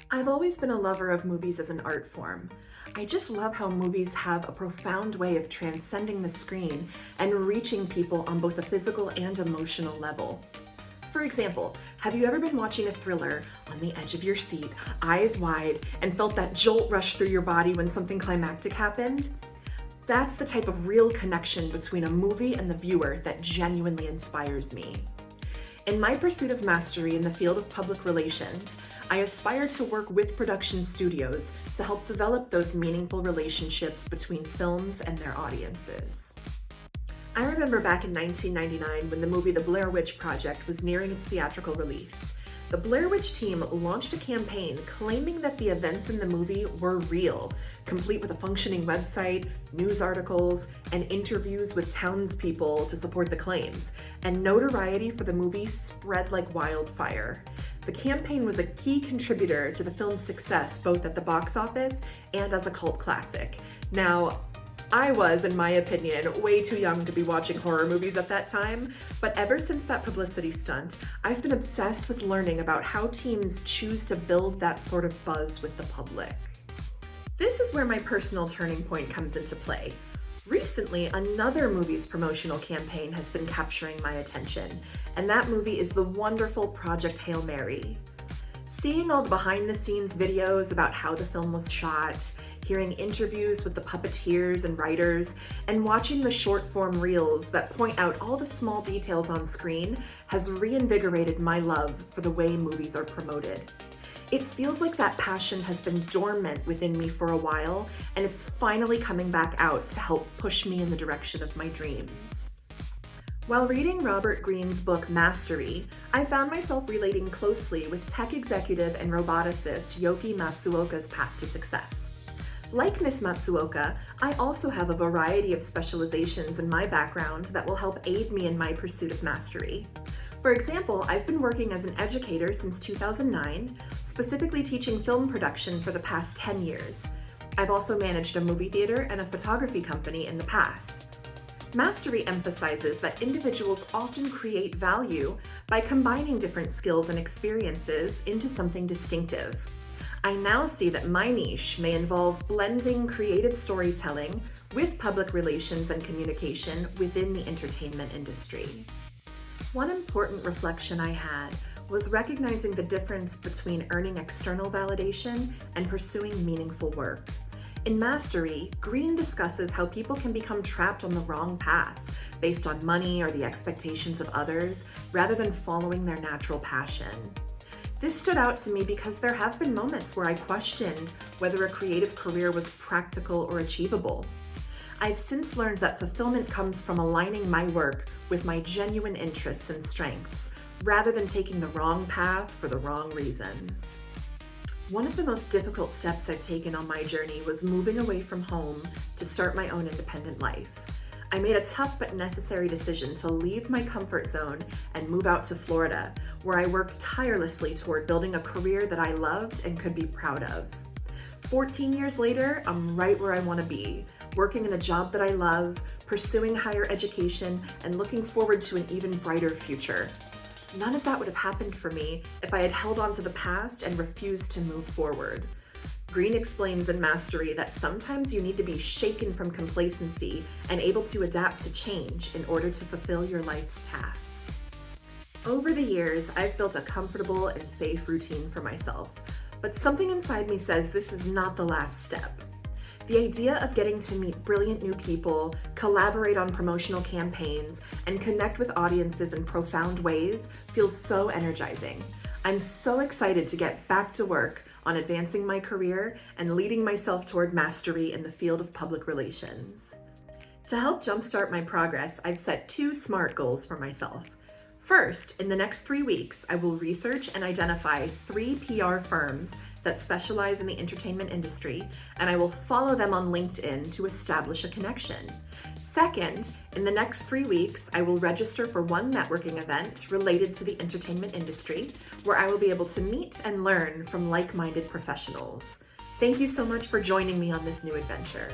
I've always been a lover of movies as an art form. I just love how movies have a profound way of transcending the screen and reaching people on both a physical and emotional level. For example, have you ever been watching a thriller on the edge of your seat, eyes wide, and felt that jolt rush through your body when something climactic happened? That's the type of real connection between a movie and the viewer that genuinely inspires me. In my pursuit of mastery in the field of public relations, I aspire to work with production studios to help develop those meaningful relationships between films and their audiences. I remember back in 1999 when the movie The Blair Witch Project was nearing its theatrical release. The Blair Witch team launched a campaign claiming that the events in the movie were real, complete with a functioning website, news articles, and interviews with townspeople to support the claims, and notoriety for the movie spread like wildfire. The campaign was a key contributor to the film's success both at the box office and as a cult classic. Now, I was, in my opinion, way too young to be watching horror movies at that time, but ever since that publicity stunt, I've been obsessed with learning about how teams choose to build that sort of buzz with the public. This is where my personal turning point comes into play. Recently, another movie's promotional campaign has been capturing my attention, and that movie is the wonderful Project Hail Mary. Seeing all the behind-the-scenes videos about how the film was shot, hearing interviews with the puppeteers and writers, and watching the short-form reels that point out all the small details on screen has reinvigorated my love for the way movies are promoted. It feels like that passion has been dormant within me for a while, and it's finally coming back out to help push me in the direction of my dreams. While reading Robert Greene's book Mastery, I found myself relating closely with tech executive and roboticist Yoki Matsuoka's path to success. Like Miss Matsuoka, I also have a variety of specializations in my background that will help aid me in my pursuit of mastery. For example, I've been working as an educator since 2009, specifically teaching film production for the past 10 years. I've also managed a movie theater and a photography company in the past. Mastery emphasizes that individuals often create value by combining different skills and experiences into something distinctive. I now see that my niche may involve blending creative storytelling with public relations and communication within the entertainment industry. One important reflection I had was recognizing the difference between earning external validation and pursuing meaningful work. In Mastery, Greene discusses how people can become trapped on the wrong path based on money or the expectations of others rather than following their natural passion. This stood out to me because there have been moments where I questioned whether a creative career was practical or achievable. I've since learned that fulfillment comes from aligning my work with my genuine interests and strengths, rather than taking the wrong path for the wrong reasons. One of the most difficult steps I've taken on my journey was moving away from home to start my own independent life. I made a tough but necessary decision to leave my comfort zone and move out to Florida, where I worked tirelessly toward building a career that I loved and could be proud of. 14 years later, I'm right where I want to be, working in a job that I love, pursuing higher education, and looking forward to an even brighter future. None of that would have happened for me if I had held on to the past and refused to move forward. Greene explains in Mastery that sometimes you need to be shaken from complacency and able to adapt to change in order to fulfill your life's task. Over the years, I've built a comfortable and safe routine for myself, but something inside me says this is not the last step. The idea of getting to meet brilliant new people, collaborate on promotional campaigns, and connect with audiences in profound ways feels so energizing. I'm so excited to get back to work on advancing my career and leading myself toward mastery in the field of public relations. To help jumpstart my progress, I've set 2 SMART goals for myself. First, in the next 3 weeks, I will research and identify 3 PR firms that specialize in the entertainment industry, and I will follow them on LinkedIn to establish a connection. Second, in the next 3 weeks, I will register for one networking event related to the entertainment industry, where I will be able to meet and learn from like-minded professionals. Thank you so much for joining me on this new adventure.